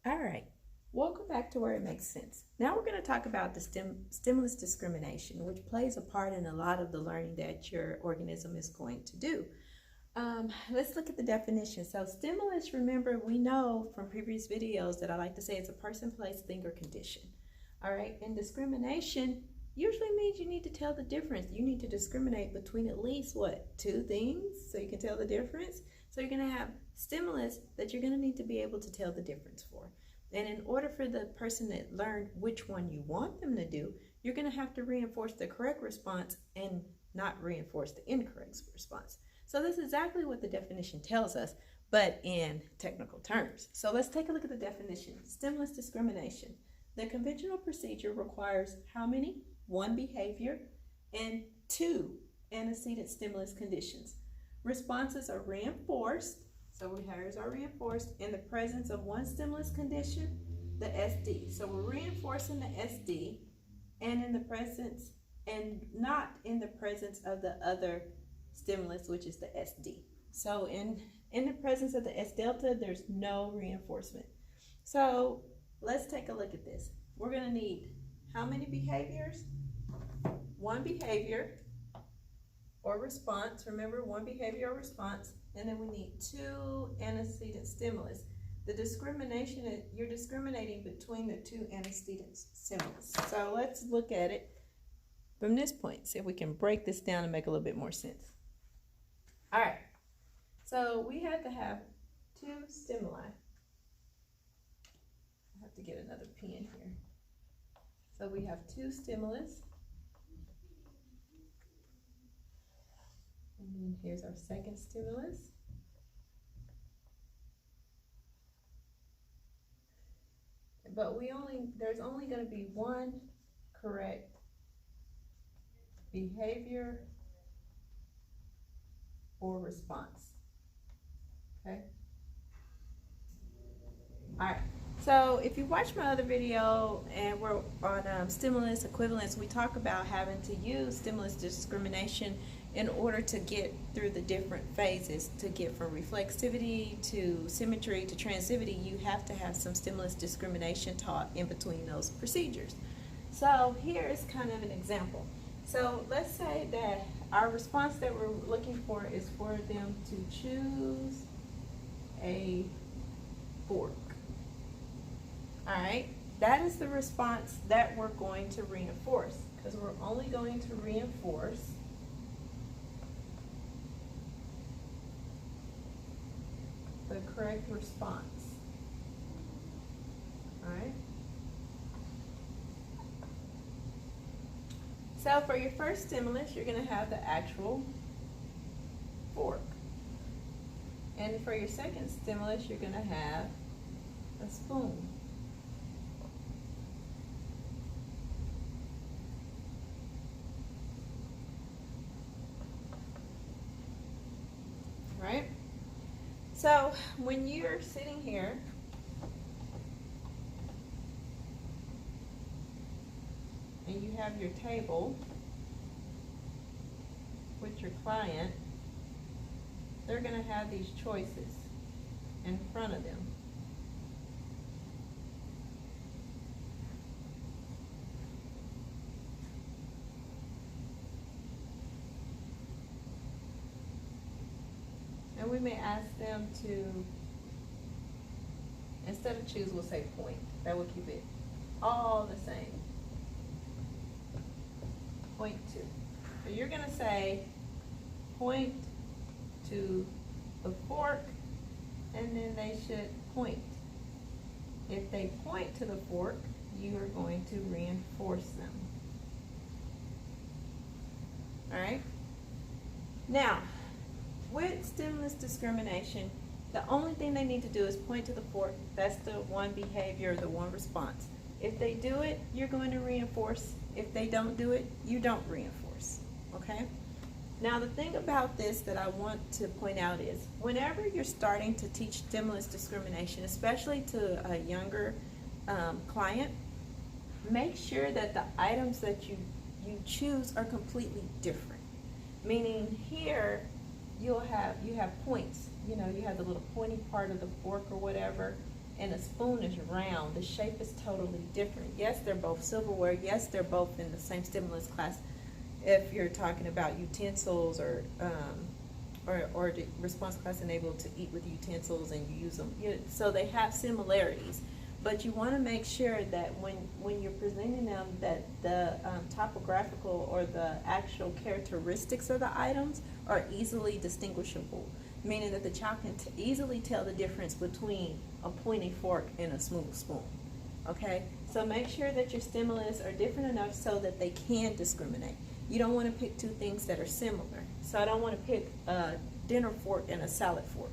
All right, welcome back to Where It Makes Sense. Now we're going to talk about the stimulus discrimination, which plays a part in a lot of the learning that your organism is going to do. Let's look at the definition. So stimulus, remember, we know from previous videos that I like to say it's a person, place, thing, or condition. All right, and discrimination usually means you need to tell the difference. You need to discriminate between at least what, two things so you can tell the difference. So you're going to have stimulus that you're going to need to be able to tell the difference for. And in order for the person that learned which one you want them to do, you're going to have to reinforce the correct response and not reinforce the incorrect response. So this is exactly what the definition tells us, but in technical terms. So let's take a look at the definition. Stimulus discrimination. The conventional procedure requires how many? One behavior and two antecedent stimulus conditions. Responses are reinforced, so behaviors are reinforced in the presence of one stimulus condition, the SD. So we're reinforcing the SD and in the presence and not in the presence of the other stimulus, which is the SD. So in the presence of the S delta, there's no reinforcement. So let's take a look at this. We're going to need how many behaviors? One behavior or response. Remember, one behavior or response. And then we need two antecedent stimulus. The discrimination, you're discriminating between the two antecedent stimulus. So let's look at it from this point. See if we can break this down and make a little bit more sense. All right. So we had to have two stimuli. I have to get another pen here. So we have two stimulus. And then here's our second stimulus. But there's only going to be one correct behavior or response. Okay? All right. So if you watch my other video and we're on stimulus equivalence, we talk about having to use stimulus discrimination in order to get through the different phases. To get from reflexivity to symmetry to transitivity, you have to have some stimulus discrimination taught in between those procedures. So here is kind of an example. So let's say that our response that we're looking for is for them to choose a fork. All right, that is the response that we're going to reinforce, because we're only going to reinforce the correct response. All right. So for your first stimulus, you're going to have the actual fork. And for your second stimulus, you're going to have a spoon. Right? So when you're sitting here and you have your table with your client, they're going to have these choices in front of them. And we may ask them to, instead of choose, we'll say point. That will keep it all the same. Point to. So you're going to say point to the fork, and then they should point. If they point to the fork, you are going to reinforce them. All right? Now, with stimulus discrimination, the only thing they need to do is point to the fork. That's the one behavior, the one response. If they do it, you're going to reinforce. If they don't do it, you don't reinforce. Okay? Now, the thing about this that I want to point out is whenever you're starting to teach stimulus discrimination, especially to a younger client, make sure that the items that you choose are completely different. Meaning here, you have points. You know, you have the little pointy part of the fork or whatever, and a spoon is round. The shape is totally different. Yes, they're both silverware. Yes, they're both in the same stimulus class. If you're talking about utensils or the response class enabled to eat with utensils and you use them, so they have similarities. But you want to make sure that when you're presenting them, that the topographical or the actual characteristics of the items are easily distinguishable, meaning that the child can easily tell the difference between a pointy fork and a smooth spoon. Okay, so make sure that your stimulus are different enough so that they can discriminate. You don't want to pick two things that are similar. So I don't want to pick a dinner fork and a salad fork.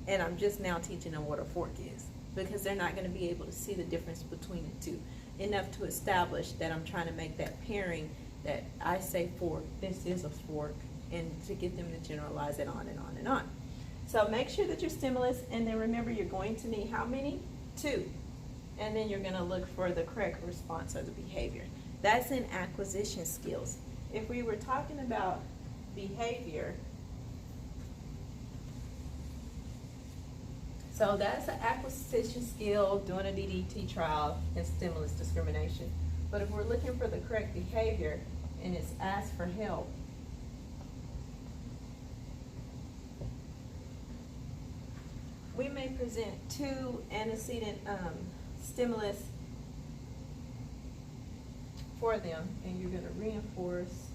And I'm just now teaching them what a fork is, because they're not going to be able to see the difference between the two enough to establish that I'm trying to make that pairing, that I say fork, this is a fork, and to get them to generalize it on and on and on. So make sure that your stimulus, and then remember you're going to need how many? 2. And then you're going to look for the correct response or the behavior. That's in acquisition skills. If we were talking about behavior, so that's an acquisition skill, doing a DDT trial and stimulus discrimination. But if we're looking for the correct behavior and it's ask for help, we may present 2 antecedent stimulus for them, and you're going to reinforce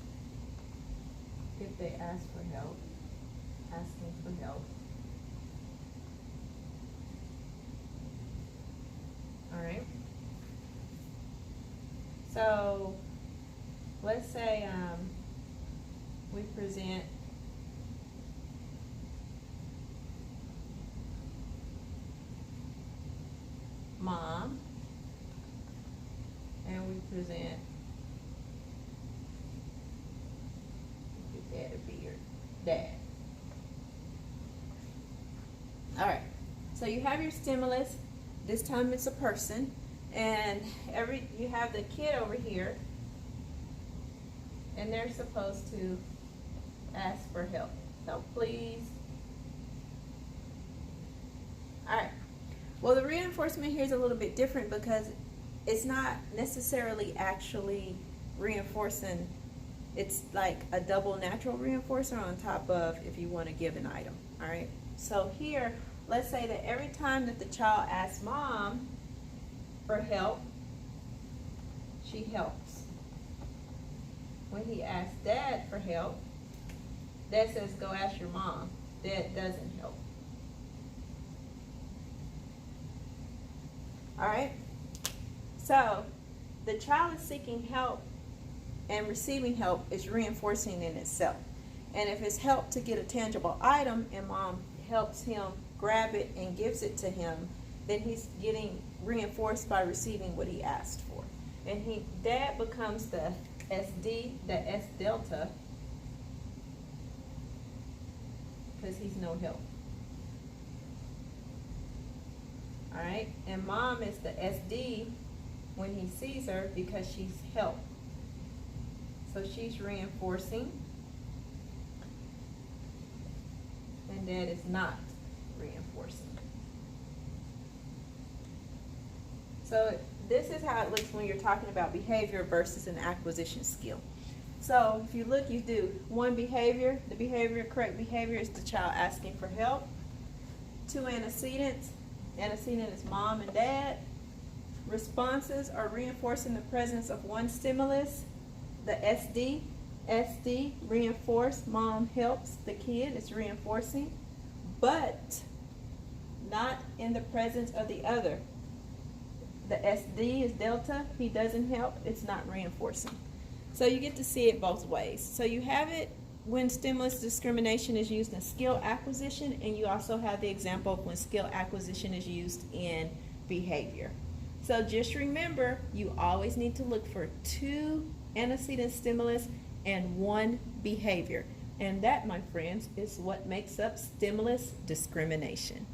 if they ask for help, asking for help. All right. So let's say we present mom, and we present dad or beard, dad. All right. So you have your stimulus. This time it's a person, and you have the kid over here, and they're supposed to ask for help. So please. All right. Well, the reinforcement here is a little bit different because it's not necessarily actually reinforcing. It's like a double natural reinforcer on top of if you want to give an item. All right. So here, let's say that every time that the child asks mom for help, she helps. When he asks dad for help, dad says, go ask your mom. Dad doesn't help. All right? So the child is seeking help, and receiving help is reinforcing in itself. And if it's help to get a tangible item and mom helps him grab it and gives it to him, then he's getting reinforced by receiving what he asked for. And dad becomes the SD, the S delta, because he's no help. All right, and mom is the SD when he sees her because she's help. So she's reinforcing, and dad is not reinforcing. So this is how it looks when you're talking about behavior versus an acquisition skill. So if you look, you do one behavior. The correct behavior is the child asking for help. 2 antecedents. Antecedent is mom and dad. Responses are reinforcing the presence of one stimulus, the SD. SD, reinforce, mom helps the kid, it's reinforcing, but not in the presence of the other. The SD is delta, he doesn't help, it's not reinforcing. So you get to see it both ways. So you have it when stimulus discrimination is used in skill acquisition, and you also have the example of when skill acquisition is used in behavior. So just remember, you always need to look for 2 antecedent stimulus and 1 behavior. And that, my friends, is what makes up stimulus discrimination.